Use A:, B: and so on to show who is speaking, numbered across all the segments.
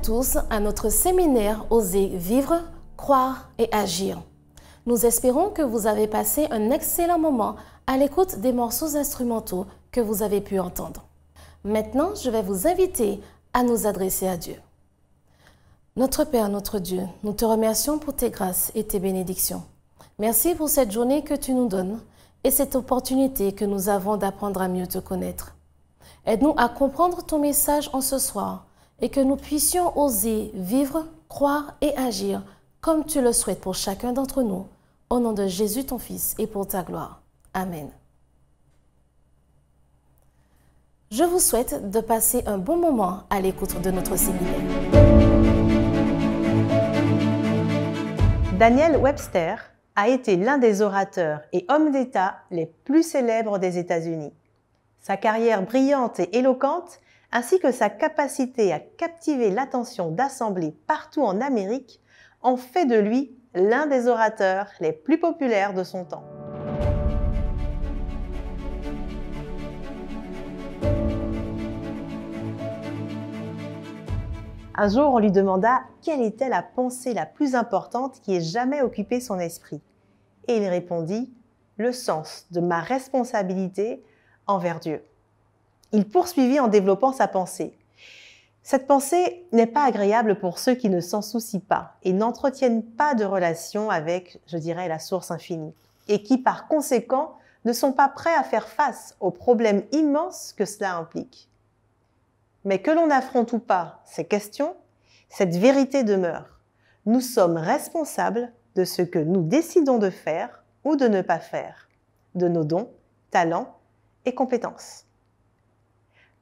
A: tous à notre séminaire Oser vivre, croire et agir. Nous espérons que vous avez passé un excellent moment à l'écoute des morceaux instrumentaux que vous avez pu entendre. Maintenant, je vais vous inviter à nous adresser à Dieu. Notre Père, notre Dieu, nous te remercions pour tes grâces et tes bénédictions. Merci pour cette journée que tu nous donnes et cette opportunité que nous avons d'apprendre à mieux te connaître. Aide-nous à comprendre ton message en ce soir et que nous puissions oser vivre, croire et agir comme tu le souhaites pour chacun d'entre nous. Au nom de Jésus, ton Fils, et pour ta gloire. Amen. Je vous souhaite de passer un bon moment à l'écoute de notre séminaire.
B: Daniel Webster a été l'un des orateurs et hommes d'État les plus célèbres des États-Unis. Sa carrière brillante et éloquente, ainsi que sa capacité à captiver l'attention d'assemblées partout en Amérique, en fait de lui l'un des orateurs les plus populaires de son temps. Un jour, on lui demanda quelle était la pensée la plus importante qui ait jamais occupé son esprit. Et il répondit « le sens de ma responsabilité envers Dieu ». Il poursuivit en développant sa pensée. Cette pensée n'est pas agréable pour ceux qui ne s'en soucient pas et n'entretiennent pas de relation avec, je dirais, la source infinie, et qui, par conséquent, ne sont pas prêts à faire face aux problèmes immenses que cela implique. Mais que l'on affronte ou pas ces questions, cette vérité demeure. Nous sommes responsables de ce que nous décidons de faire ou de ne pas faire, de nos dons, talents et compétences.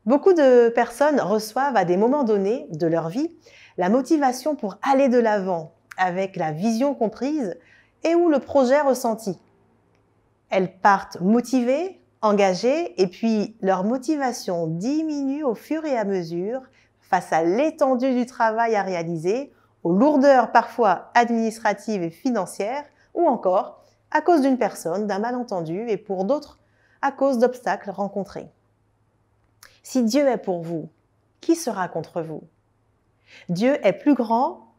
B: Beaucoup de personnes reçoivent à des moments donnés de leur vie la motivation pour aller de l'avant avec la vision comprise et ou le projet ressenti. Elles partent motivées, engagées, et puis leur motivation diminue au fur et à mesure face à l'étendue du travail à réaliser, aux lourdeurs parfois administratives et financières, ou encore à cause d'une personne, d'un malentendu, et pour d'autres, à cause d'obstacles rencontrés. Si Dieu est pour vous, qui sera contre vous? Dieu est plus grand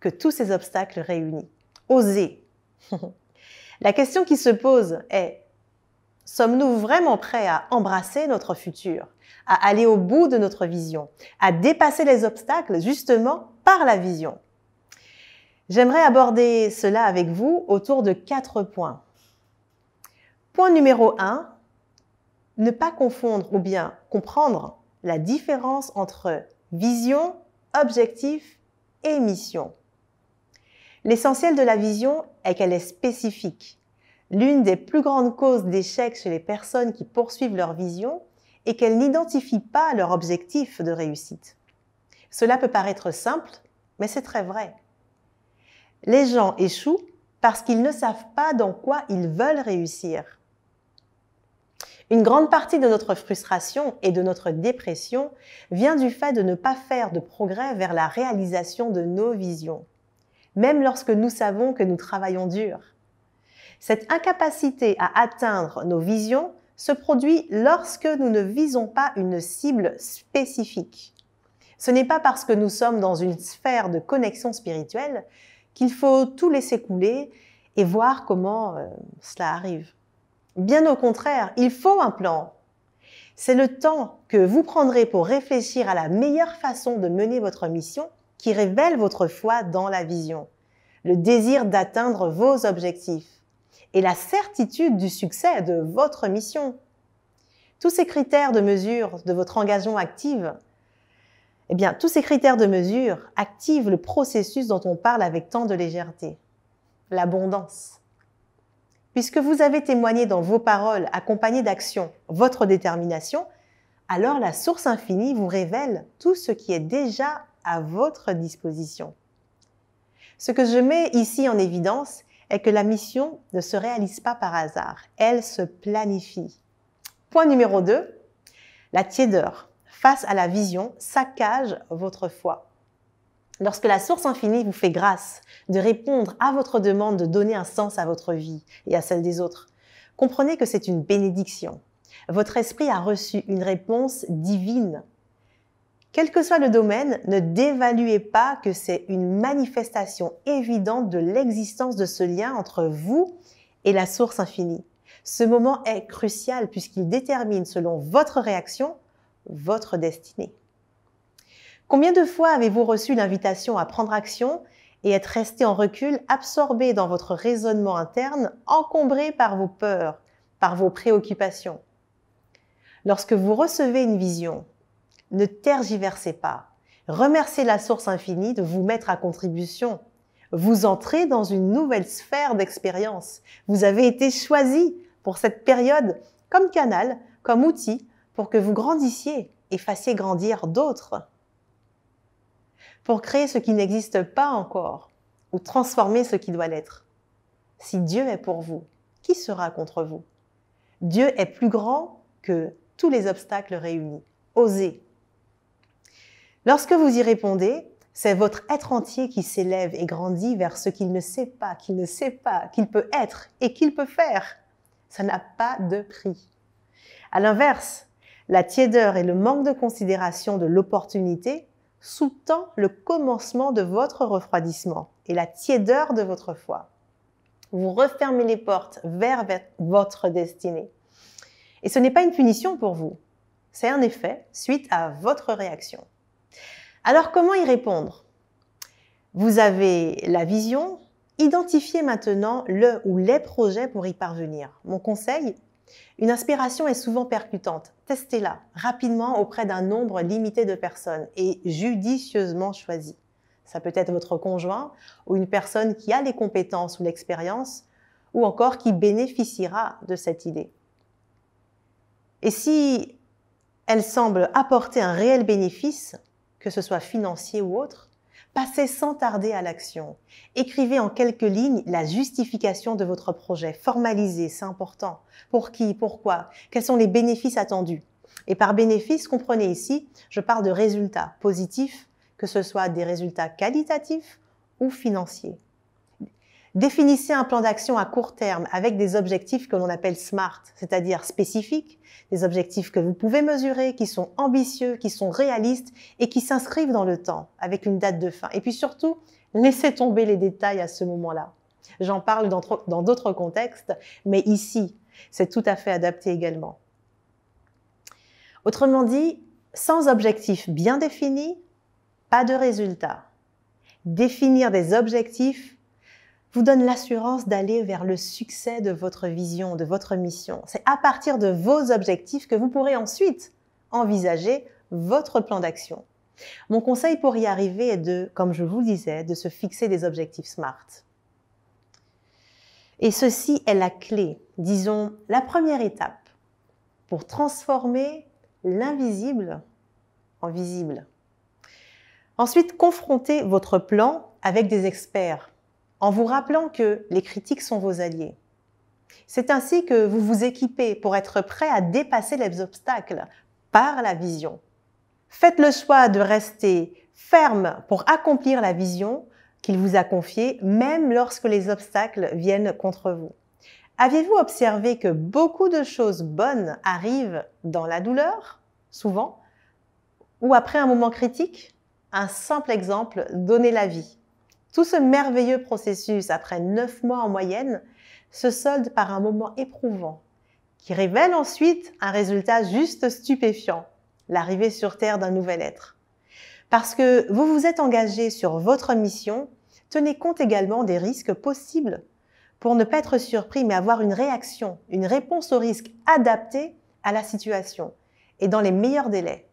B: que tous ces obstacles réunis. Osez. La question qui se pose est: sommes-nous vraiment prêts à embrasser notre futur, à aller au bout de notre vision, à dépasser les obstacles justement par la vision? J'aimerais aborder cela avec vous autour de 4 points. Point numéro 1, ne pas confondre ou bien comprendre la différence entre vision, objectif et mission. L'essentiel de la vision est qu'elle est spécifique. L'une des plus grandes causes d'échec chez les personnes qui poursuivent leur vision est qu'elles n'identifient pas leur objectif de réussite. Cela peut paraître simple, mais c'est très vrai. Les gens échouent parce qu'ils ne savent pas dans quoi ils veulent réussir. Une grande partie de notre frustration et de notre dépression vient du fait de ne pas faire de progrès vers la réalisation de nos visions, même lorsque nous savons que nous travaillons dur. Cette incapacité à atteindre nos visions se produit lorsque nous ne visons pas une cible spécifique. Ce n'est pas parce que nous sommes dans une sphère de connexion spirituelle qu'il faut tout laisser couler et voir comment cela arrive. Bien au contraire, il faut un plan. C'est le temps que vous prendrez pour réfléchir à la meilleure façon de mener votre mission qui révèle votre foi dans la vision, le désir d'atteindre vos objectifs et la certitude du succès de votre mission. Tous ces critères de mesure de votre engagement actif, tous ces critères de mesure activent le processus dont on parle avec tant de légèreté, l'abondance. Puisque vous avez témoigné dans vos paroles accompagnées d'actions votre détermination, alors la source infinie vous révèle tout ce qui est déjà à votre disposition. Ce que je mets ici en évidence est que la mission ne se réalise pas par hasard, elle se planifie. Point numéro 2, la tiédeur face à la vision saccage votre foi. Lorsque la source infinie vous fait grâce de répondre à votre demande de donner un sens à votre vie et à celle des autres, comprenez que c'est une bénédiction. Votre esprit a reçu une réponse divine Quel que soit le domaine, ne dévaluez pas que c'est une manifestation évidente de l'existence de ce lien entre vous et la source infinie. Ce moment est crucial puisqu'il détermine, selon votre réaction, votre destinée. Combien de fois avez-vous reçu l'invitation à prendre action et être resté en recul, absorbé dans votre raisonnement interne, encombré par vos peurs, par vos préoccupations? Lorsque vous recevez une vision, ne tergiversez pas. Remerciez la source infinie de vous mettre à contribution. Vous entrez dans une nouvelle sphère d'expérience. Vous avez été choisi pour cette période comme canal, comme outil pour que vous grandissiez et fassiez grandir d'autres. Pour créer ce qui n'existe pas encore ou transformer ce qui doit l'être. Si Dieu est pour vous, qui sera contre vous? Dieu est plus grand que tous les obstacles réunis. Osez. Lorsque vous y répondez, c'est votre être entier qui s'élève et grandit vers ce qu'il ne sait pas, qu'il peut être et qu'il peut faire. Ça n'a pas de prix. À l'inverse, la tiédeur et le manque de considération de l'opportunité sous-tend le commencement de votre refroidissement et la tiédeur de votre foi. Vous refermez les portes vers votre destinée. Et ce n'est pas une punition pour vous, c'est un effet suite à votre réaction. Alors, comment y répondre? Vous avez la vision, identifiez maintenant le ou les projets pour y parvenir. Mon conseil, une inspiration est souvent percutante. Testez-la rapidement auprès d'un nombre limité de personnes et judicieusement choisi. Ça peut être votre conjoint ou une personne qui a les compétences ou l'expérience ou encore qui bénéficiera de cette idée. Et si elle semble apporter un réel bénéfice, que ce soit financier ou autre, passez sans tarder à l'action. Écrivez en quelques lignes la justification de votre projet. Formalisez, c'est important. Pour qui? Pourquoi? Quels sont les bénéfices attendus? Et par bénéfice, comprenez ici, je parle de résultats positifs, que ce soit des résultats qualitatifs ou financiers. Définissez un plan d'action à court terme avec des objectifs que l'on appelle SMART, c'est-à-dire spécifiques, des objectifs que vous pouvez mesurer, qui sont ambitieux, qui sont réalistes et qui s'inscrivent dans le temps avec une date de fin. Et puis surtout, laissez tomber les détails à ce moment-là. J'en parle dans d'autres contextes, mais ici, c'est tout à fait adapté également. Autrement dit, sans objectifs bien définis, pas de résultats. Définir des objectifs vous donne l'assurance d'aller vers le succès de votre vision, de votre mission. C'est à partir de vos objectifs que vous pourrez ensuite envisager votre plan d'action. Mon conseil pour y arriver est de, comme je vous le disais, de se fixer des objectifs SMART. Et ceci est la clé, disons, la première étape pour transformer l'invisible en visible. Ensuite, confrontez votre plan avec des experts, en vous rappelant que les critiques sont vos alliés. C'est ainsi que vous vous équipez pour être prêt à dépasser les obstacles par la vision. Faites le choix de rester ferme pour accomplir la vision qu'il vous a confiée, même lorsque les obstacles viennent contre vous. Aviez-vous observé que beaucoup de choses bonnes arrivent dans la douleur, souvent, ou après un moment critique? Un simple exemple, donner la vie. Tout ce merveilleux processus, après 9 mois en moyenne, se solde par un moment éprouvant, qui révèle ensuite un résultat juste stupéfiant, l'arrivée sur Terre d'un nouvel être. Parce que vous vous êtes engagé sur votre mission, tenez compte également des risques possibles pour ne pas être surpris, mais avoir une réaction, une réponse au risque adaptée à la situation et dans les meilleurs délais.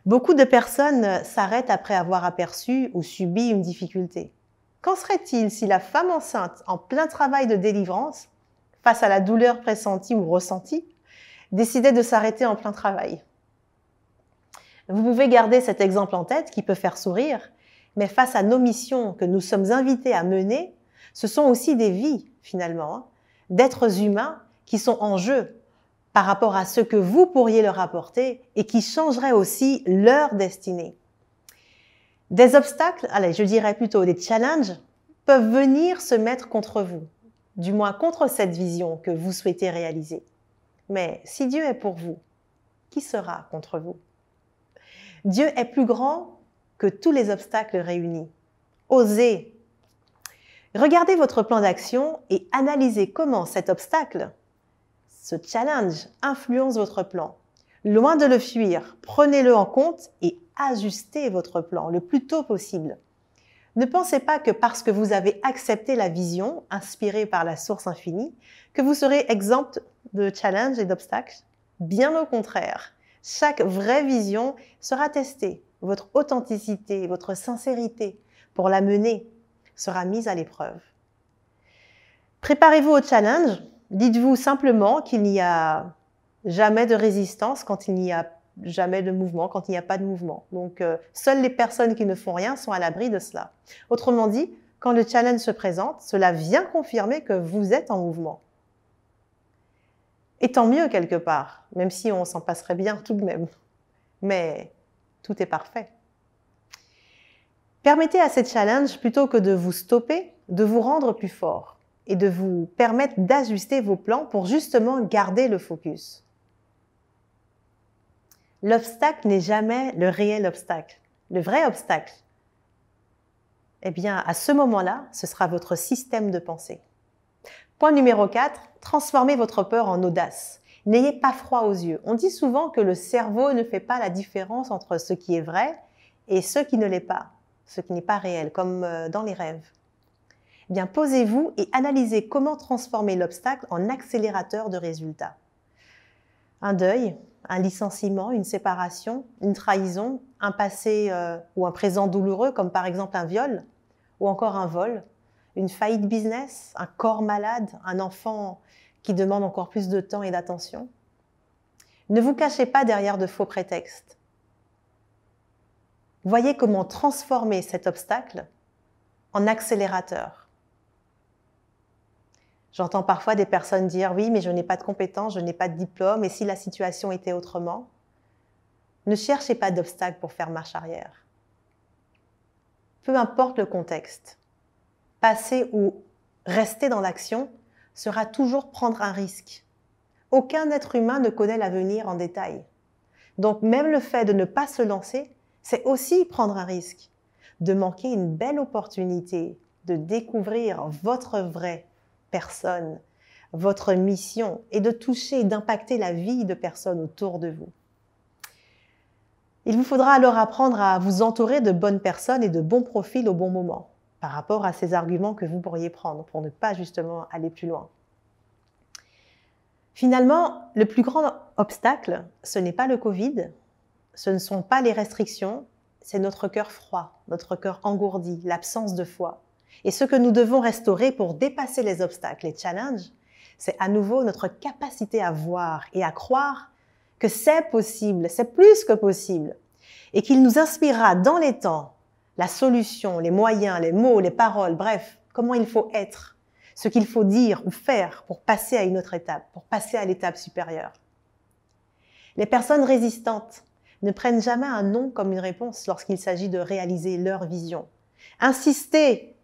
B: Beaucoup de personnes s'arrêtent après avoir aperçu ou subi une difficulté. Qu'en serait-il si la femme enceinte, en plein travail de délivrance, face à la douleur pressentie ou ressentie, décidait de s'arrêter en plein travail? Vous pouvez garder cet exemple en tête qui peut faire sourire, mais face à nos missions que nous sommes invités à mener, ce sont aussi des vies, finalement, d'êtres humains qui sont en jeu par rapport à ce que vous pourriez leur apporter et qui changeraient aussi leur destinée. Des obstacles, allez, je dirais plutôt des challenges, peuvent venir se mettre contre vous, du moins contre cette vision que vous souhaitez réaliser. Mais si Dieu est pour vous, qui sera contre vous? Dieu est plus grand que tous les obstacles réunis. Osez. Regardez votre plan d'action et analysez comment cet obstacle, ce challenge, influence votre plan. Loin de le fuir, prenez-le en compte et ajustez votre plan le plus tôt possible. Ne pensez pas que parce que vous avez accepté la vision inspirée par la source infinie, que vous serez exempt de challenges et d'obstacles. Bien au contraire, chaque vraie vision sera testée. Votre authenticité, votre sincérité pour la mener sera mise à l'épreuve. Préparez-vous au challenge. Dites-vous simplement qu'il n'y a jamais de résistance quand il n'y a jamais de mouvement, quand il n'y a pas de mouvement. Donc, seules les personnes qui ne font rien sont à l'abri de cela. Autrement dit, quand le challenge se présente, cela vient confirmer que vous êtes en mouvement. Et tant mieux quelque part, même si on s'en passerait bien tout de même. Mais tout est parfait. Permettez à ces challenges, plutôt que de vous stopper, de vous rendre plus fort et de vous permettre d'ajuster vos plans pour justement garder le focus. L'obstacle n'est jamais le réel obstacle. Le vrai obstacle, eh bien, à ce moment-là, ce sera votre système de pensée. Point numéro 4, transformez votre peur en audace. N'ayez pas froid aux yeux. On dit souvent que le cerveau ne fait pas la différence entre ce qui est vrai et ce qui ne l'est pas, ce qui n'est pas réel, comme dans les rêves. Eh bien, posez-vous et analysez comment transformer l'obstacle en accélérateur de résultats. Un deuil, un licenciement, une séparation, une trahison, un passé ou un présent douloureux, comme par exemple un viol, ou encore un vol, une faillite business, un corps malade, un enfant qui demande encore plus de temps et d'attention. Ne vous cachez pas derrière de faux prétextes. Voyez comment transformer cet obstacle en accélérateur. J'entends parfois des personnes dire « oui, mais je n'ai pas de compétences, je n'ai pas de diplôme, et si la situation était autrement ?» Ne cherchez pas d'obstacle pour faire marche arrière. Peu importe le contexte, passer ou rester dans l'action sera toujours prendre un risque. Aucun être humain ne connaît l'avenir en détail. Donc même le fait de ne pas se lancer, c'est aussi prendre un risque, de manquer une belle opportunité, de découvrir votre vraie personne, votre mission et de toucher et d'impacter la vie de personnes autour de vous. Il vous faudra alors apprendre à vous entourer de bonnes personnes et de bons profils au bon moment, par rapport à ces arguments que vous pourriez prendre pour ne pas justement aller plus loin. Finalement, le plus grand obstacle, ce n'est pas le Covid, ce ne sont pas les restrictions, c'est notre cœur froid, notre cœur engourdi, l'absence de foi. Et ce que nous devons restaurer pour dépasser les obstacles, les challenges, c'est à nouveau notre capacité à voir et à croire que c'est possible, c'est plus que possible, et qu'il nous inspirera dans les temps la solution, les moyens, les mots, les paroles, bref, comment il faut être, ce qu'il faut dire ou faire pour passer à une autre étape, pour passer à l'étape supérieure. Les personnes résistantes ne prennent jamais un non comme une réponse lorsqu'il s'agit de réaliser leur vision. Insistez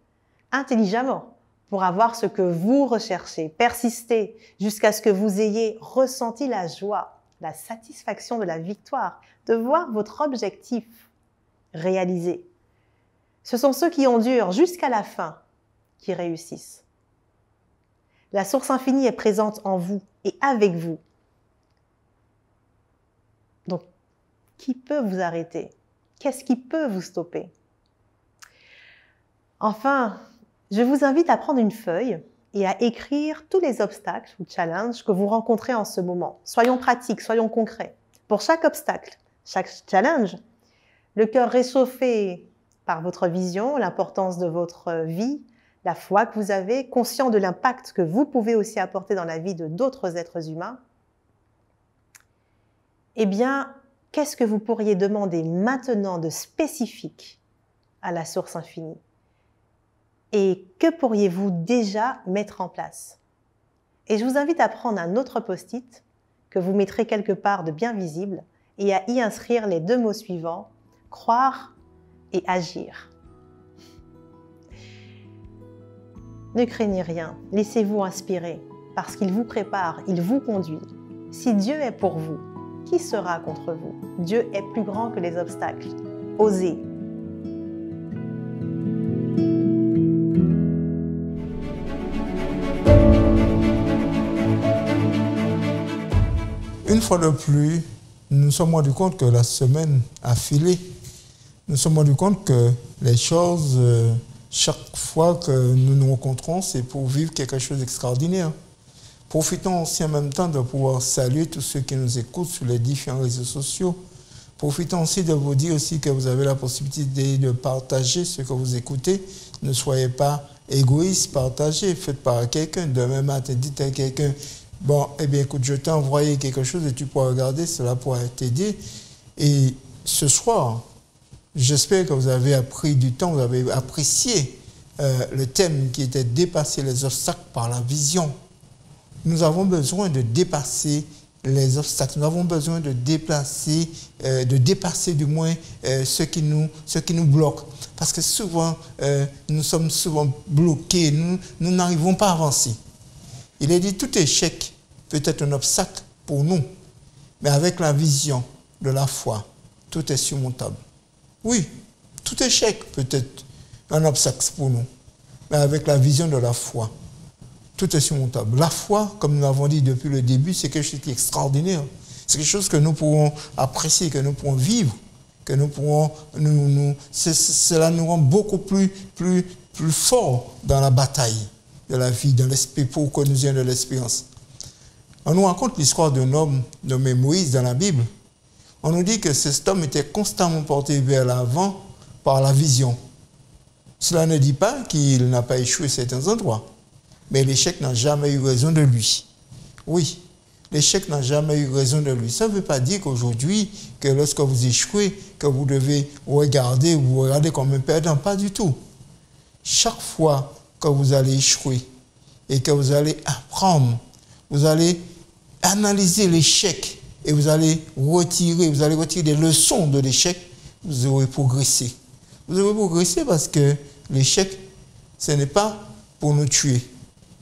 B: intelligemment pour avoir ce que vous recherchez. Persistez jusqu'à ce que vous ayez ressenti la joie, la satisfaction de la victoire, de voir votre objectif réalisé. Ce sont ceux qui endurent jusqu'à la fin qui réussissent. La source infinie est présente en vous et avec vous. Donc, qui peut vous arrêter? Qu'est-ce qui peut vous stopper? Enfin, je vous invite à prendre une feuille et à écrire tous les obstacles ou challenges que vous rencontrez en ce moment. Soyons pratiques, soyons concrets. Pour chaque obstacle, chaque challenge, le cœur réchauffé par votre vision, l'importance de votre vie, la foi que vous avez, conscient de l'impact que vous pouvez aussi apporter dans la vie de d'autres êtres humains, eh bien, qu'est-ce que vous pourriez demander maintenant de spécifique à la source infinie? Et que pourriez-vous déjà mettre en place? Et je vous invite à prendre un autre post-it que vous mettrez quelque part de bien visible et à y inscrire les deux mots suivants, croire et agir. Ne craignez rien, laissez-vous inspirer, parce qu'il vous prépare, il vous conduit. Si Dieu est pour vous, qui sera contre vous? Dieu est plus grand que les obstacles. Osez.
C: Une fois de plus, nous nous sommes rendus compte que la semaine a filé. Nous nous sommes rendus compte que les choses, chaque fois que nous nous rencontrons, c'est pour vivre quelque chose d'extraordinaire. Profitons aussi en même temps de pouvoir saluer tous ceux qui nous écoutent sur les différents réseaux sociaux. Profitons aussi de vous dire aussi que vous avez la possibilité de partager ce que vous écoutez. Ne soyez pas égoïste, partagez, faites part à quelqu'un. Demain matin, dites à quelqu'un, bon, eh bien écoute, je t'ai envoyé quelque chose et tu pourras regarder, cela pourra t'aider. Et ce soir, j'espère que vous avez pris du temps, vous avez apprécié le thème qui était dépasser les obstacles par la vision. Nous avons besoin de dépasser les obstacles. Nous avons besoin de dépasser du moins ce qui nous bloque. Parce que souvent, nous sommes souvent bloqués, nous n'arrivons pas à avancer. Il est dit, tout échec peut être un obstacle pour nous, mais avec la vision de la foi, tout est surmontable. Oui, tout échec peut être un obstacle pour nous, mais avec la vision de la foi, tout est surmontable. La foi, comme nous l'avons dit depuis le début, c'est quelque chose qui est extraordinaire. C'est quelque chose que nous pourrons apprécier, que nous pourrons vivre, que nous pourrons... cela nous rend beaucoup plus forts dans la bataille de la vie, dans l'esprit, pour que nous ayons de l'espérance. On nous raconte l'histoire d'un homme nommé Moïse dans la Bible. On nous dit que cet homme était constamment porté vers l'avant par la vision. Cela ne dit pas qu'il n'a pas échoué à certains endroits. Mais l'échec n'a jamais eu raison de lui. Oui, l'échec n'a jamais eu raison de lui. Ça ne veut pas dire qu'aujourd'hui, que lorsque vous échouez, que vous devez vous regarder comme un perdant. Pas du tout. Chaque fois que vous allez échouer et que vous allez apprendre, vous allez analyser l'échec et vous allez retirer des leçons de l'échec, vous aurez progressé. Vous aurez progressé parce que l'échec, ce n'est pas pour nous tuer.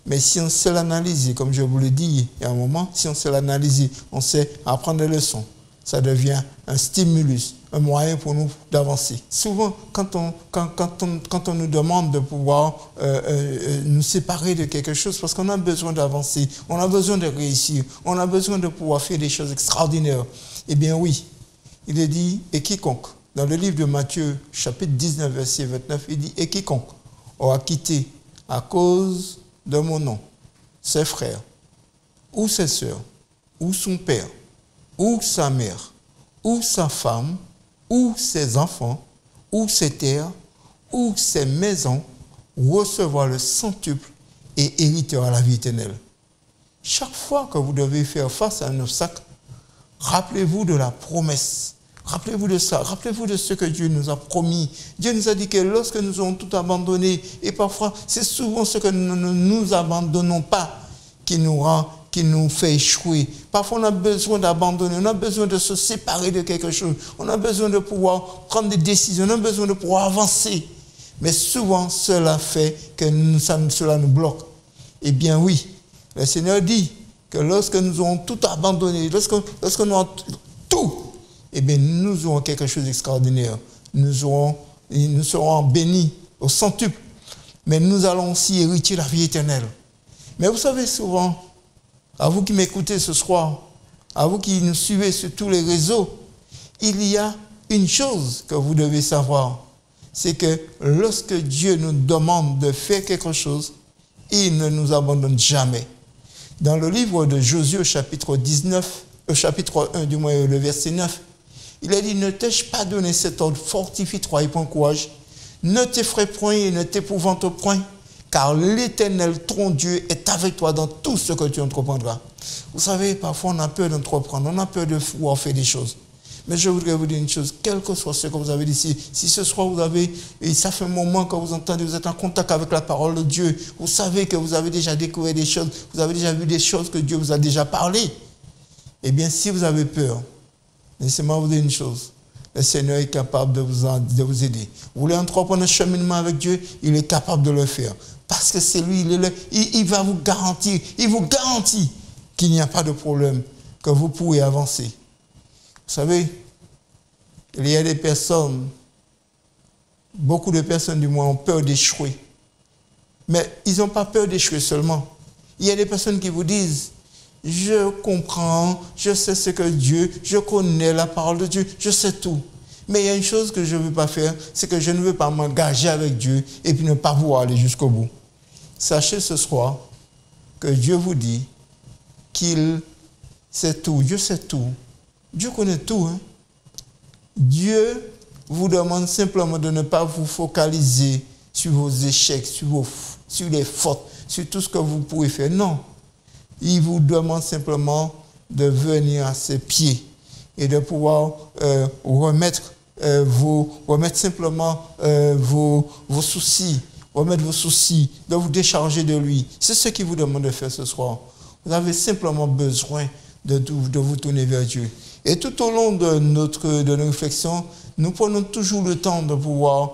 C: Mais si on sait l'analyser, comme je vous l'ai dit il y a un moment, si on sait l'analyser, on sait apprendre des leçons, ça devient un stimulus, un moyen pour nous d'avancer. Souvent, quand on nous demande de pouvoir nous séparer de quelque chose, parce qu'on a besoin d'avancer, on a besoin de réussir, on a besoin de pouvoir faire des choses extraordinaires, eh bien oui, il est dit, et quiconque, dans le livre de Matthieu, chapitre 19, verset 29, il dit, et quiconque aura quitté à cause de mon nom, ses frères, ou ses sœurs, ou son père, ou sa mère, ou sa femme, ou ses enfants, ou ses terres, ou ses maisons, recevra le centuple et héritera la vie éternelle. Chaque fois que vous devez faire face à un obstacle, rappelez-vous de la promesse. Rappelez-vous de ça, rappelez-vous de ce que Dieu nous a promis. Dieu nous a dit que lorsque nous aurons tout abandonné, et parfois c'est souvent ce que nous ne nous abandonnons pas qui nous fait échouer. Parfois on a besoin d'abandonner, on a besoin de se séparer de quelque chose, on a besoin de pouvoir prendre des décisions, on a besoin de pouvoir avancer. Mais souvent cela fait que cela nous bloque. Eh bien oui, le Seigneur dit que lorsque nous aurons tout abandonné, lorsque nous aurons tout, eh bien, nous aurons quelque chose d'extraordinaire. Nous serons bénis au centuple. Mais nous allons aussi hériter la vie éternelle. Mais vous savez souvent, à vous qui m'écoutez ce soir, à vous qui nous suivez sur tous les réseaux, il y a une chose que vous devez savoir. C'est que lorsque Dieu nous demande de faire quelque chose, il ne nous abandonne jamais. Dans le livre de Josué, chapitre 1, du moins le verset 9, il a dit, ne t'ai-je pas donné cet ordre, fortifie-toi et prends courage, ne t'effraie point et ne t'épouvante point, car l'Éternel, ton Dieu, est avec toi dans tout ce que tu entreprendras. Vous savez, parfois on a peur d'entreprendre, on a peur de pouvoir faire des choses. Mais je voudrais vous dire une chose, quel que soit ce que vous avez dit, si ce soir vous avez, et ça fait un moment que vous entendez, vous êtes en contact avec la parole de Dieu, vous savez que vous avez déjà découvert des choses, vous avez déjà vu des choses que Dieu vous a déjà parlé. Eh bien, si vous avez peur, laissez-moi vous dire une chose. Le Seigneur est capable de vous aider. Vous voulez entreprendre un cheminement avec Dieu, il est capable de le faire. Parce que c'est lui, il va vous garantir, il vous garantit qu'il n'y a pas de problème, que vous pourrez avancer. savez, il y a des personnes, beaucoup de personnes du moins ont peur d'échouer. Mais ils n'ont pas peur d'échouer seulement. Il y a des personnes qui vous disent, je comprends, je sais ce que Dieu, je connais la parole de Dieu, je sais tout. Mais il y a une chose que je ne veux pas faire, c'est que je ne veux pas m'engager avec Dieu et puis ne pas pouvoir aller jusqu'au bout. Sachez ce soir que Dieu vous dit qu'il sait tout. Dieu sait tout. Dieu connaît tout. Hein? Dieu vous demande simplement de ne pas vous focaliser sur vos échecs, sur les fautes, sur tout ce que vous pouvez faire. Non. Il vous demande simplement de venir à ses pieds et de pouvoir remettre simplement vos soucis, remettre vos soucis, de vous décharger de lui. C'est ce qu'il vous demande de faire ce soir. Vous avez simplement besoin de vous tourner vers Dieu. Et tout au long de nos réflexions, nous prenons toujours le temps de pouvoir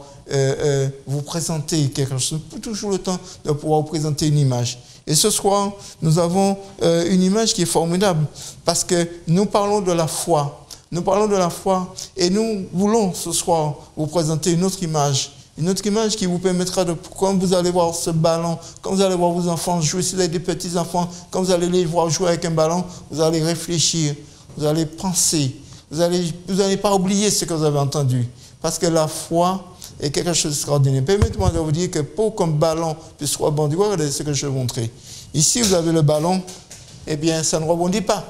C: vous présenter quelque chose, toujours le temps de pouvoir vous présenter une image. Et ce soir, nous avons une image qui est formidable parce que nous parlons de la foi. Nous parlons de la foi et nous voulons ce soir vous présenter une autre image qui vous permettra de, quand vous allez voir ce ballon, quand vous allez voir vos enfants jouer, si vous avez des petits-enfants, quand vous allez les voir jouer avec un ballon, vous allez réfléchir, vous allez penser, vous n'allez pas oublier ce que vous avez entendu. Parce que la foi est quelque chose d'extraordinaire. Permettez-moi de vous dire que pour qu'un ballon puisse rebondir, regardez ce que je vais vous montrer. Ici, vous avez le ballon, eh bien, ça ne rebondit pas.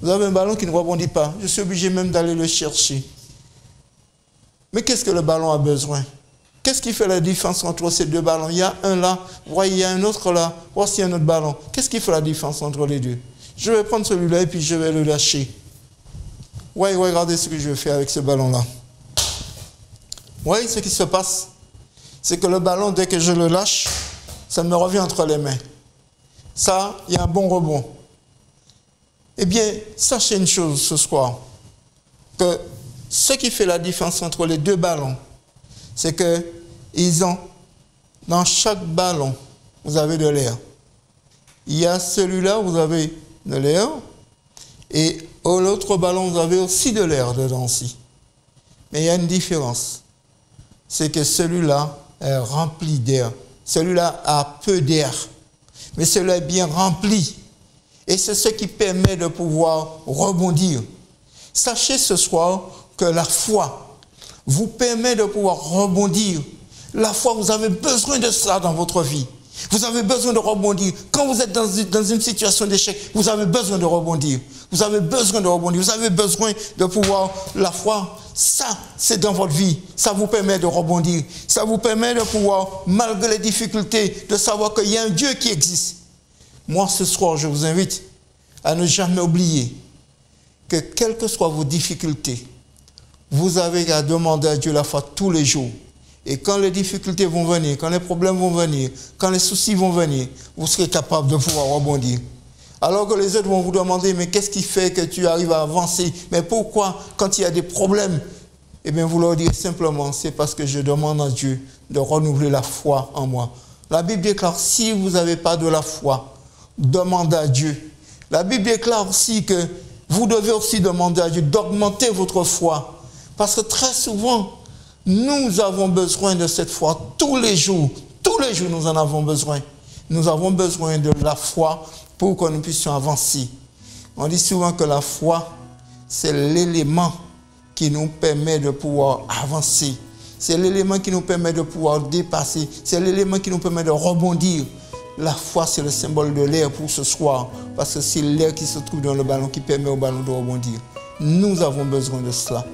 C: Vous avez un ballon qui ne rebondit pas. Je suis obligé même d'aller le chercher. Mais qu'est-ce que le ballon a besoin? Qu'est-ce qui fait la différence entre ces deux ballons? Il y a un là, vous voyez, il y a un autre là, voici un autre ballon. Qu'est-ce qui fait la différence entre les deux? Je vais prendre celui-là et puis je vais le lâcher. Ouais, regardez ce que je vais faire avec ce ballon-là. Vous voyez ce qui se passe? C'est que le ballon, dès que je le lâche, ça me revient entre les mains. Ça, il y a un bon rebond. Eh bien, sachez une chose ce soir, que ce qui fait la différence entre les deux ballons, c'est que dans chaque ballon, vous avez de l'air. Il y a celui-là, vous avez de l'air, et l'autre ballon, vous avez aussi de l'air dedans aussi. Mais il y a une différence. C'est que celui-là est rempli d'air. Celui-là a peu d'air. Mais celui-là est bien rempli. Et c'est ce qui permet de pouvoir rebondir. Sachez ce soir que la foi vous permet de pouvoir rebondir. La foi, vous avez besoin de cela dans votre vie. Vous avez besoin de rebondir. Quand vous êtes dans une situation d'échec, vous avez besoin de rebondir. Vous avez besoin de rebondir. Vous avez besoin de pouvoir, la foi, ça, c'est dans votre vie. Ça vous permet de rebondir. Ça vous permet de pouvoir, malgré les difficultés, de savoir qu'il y a un Dieu qui existe. Moi, ce soir, je vous invite à ne jamais oublier que quelles que soient vos difficultés, vous avez à demander à Dieu la foi tous les jours. Et quand les difficultés vont venir, quand les problèmes vont venir, quand les soucis vont venir, vous serez capable de pouvoir rebondir. Alors que les autres vont vous demander, mais qu'est-ce qui fait que tu arrives à avancer? Mais pourquoi, quand il y a des problèmes? Eh bien, vous leur direz simplement, c'est parce que je demande à Dieu de renouveler la foi en moi. La Bible déclare, si vous n'avez pas de la foi, demandez à Dieu. La Bible déclare aussi que vous devez aussi demander à Dieu d'augmenter votre foi. Parce que très souvent, nous avons besoin de cette foi tous les jours. Tous les jours, nous en avons besoin. Nous avons besoin de la foi pour que nous puissions avancer. On dit souvent que la foi, c'est l'élément qui nous permet de pouvoir avancer. C'est l'élément qui nous permet de pouvoir dépasser. C'est l'élément qui nous permet de rebondir. La foi, c'est le symbole de l'air pour ce soir. Parce que c'est l'air qui se trouve dans le ballon qui permet au ballon de rebondir. Nous avons besoin de cela.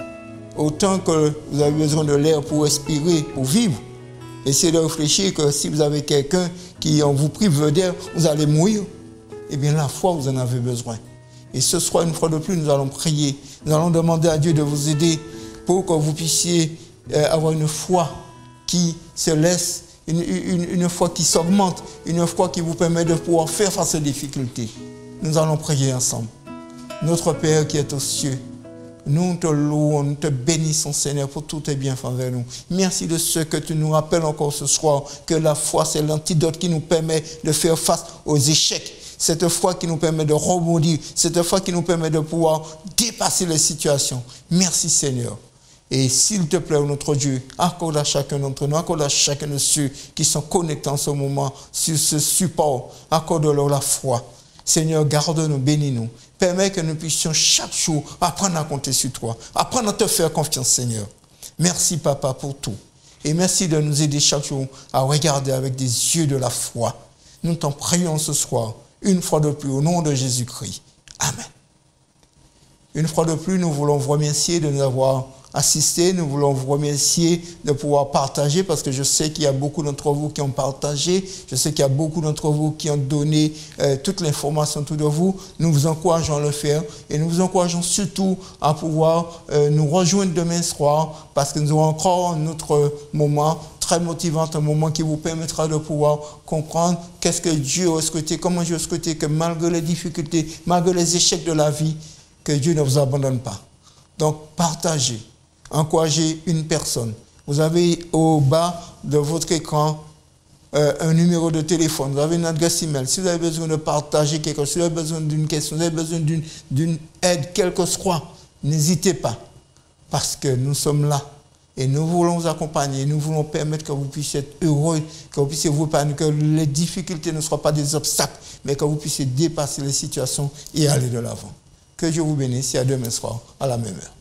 C: Autant que vous avez besoin de l'air pour respirer, pour vivre. Essayez de réfléchir que si vous avez quelqu'un qui vous prive d'air, vous allez mourir. Eh bien, la foi, vous en avez besoin. Et ce soir, une fois de plus, nous allons prier. Nous allons demander à Dieu de vous aider pour que vous puissiez avoir une foi qui se laisse, une foi qui s'augmente, une foi qui vous permet de pouvoir faire face aux difficultés. Nous allons prier ensemble. Notre Père qui est aux cieux, nous te louons, nous te bénissons, Seigneur, pour tous tes bienfaits envers nous. Merci de ce que tu nous rappelles encore ce soir, que la foi, c'est l'antidote qui nous permet de faire face aux échecs. Cette foi qui nous permet de rebondir, cette foi qui nous permet de pouvoir dépasser les situations. Merci Seigneur. Et s'il te plaît, notre Dieu, accorde à chacun d'entre nous, accorde à chacun de ceux qui sont connectés en ce moment sur ce support, accorde-leur la foi. Seigneur, garde-nous, bénis-nous. Permets que nous puissions chaque jour apprendre à compter sur toi, apprendre à te faire confiance, Seigneur. Merci, Papa, pour tout. Et merci de nous aider chaque jour à regarder avec des yeux de la foi. Nous t'en prions ce soir, une fois de plus, au nom de Jésus-Christ. Amen. Une fois de plus, nous voulons vous remercier de nous avoir assistés. Nous voulons vous remercier de pouvoir partager, parce que je sais qu'il y a beaucoup d'entre vous qui ont partagé. Je sais qu'il y a beaucoup d'entre vous qui ont donné toute l'information autour de vous. Nous vous encourageons à le faire et nous vous encourageons surtout à pouvoir nous rejoindre demain soir, parce que nous aurons encore un autre moment très motivant, un moment qui vous permettra de pouvoir comprendre qu'est-ce que Dieu a souhaité, comment Dieu a souhaité que malgré les difficultés, malgré les échecs de la vie, que Dieu ne vous abandonne pas. Donc, partagez, encouragez une personne. Vous avez au bas de votre écran un numéro de téléphone, vous avez une adresse email. Si vous avez besoin de partager quelque chose, si vous avez besoin d'une question, si vous avez besoin d'une aide, quelle que soit, n'hésitez pas, parce que nous sommes là. Et nous voulons vous accompagner, nous voulons permettre que vous puissiez être heureux, que vous puissiez vous épanouir, que les difficultés ne soient pas des obstacles, mais que vous puissiez dépasser les situations et aller de l'avant. Que Dieu vous bénisse et à demain soir, à la même heure.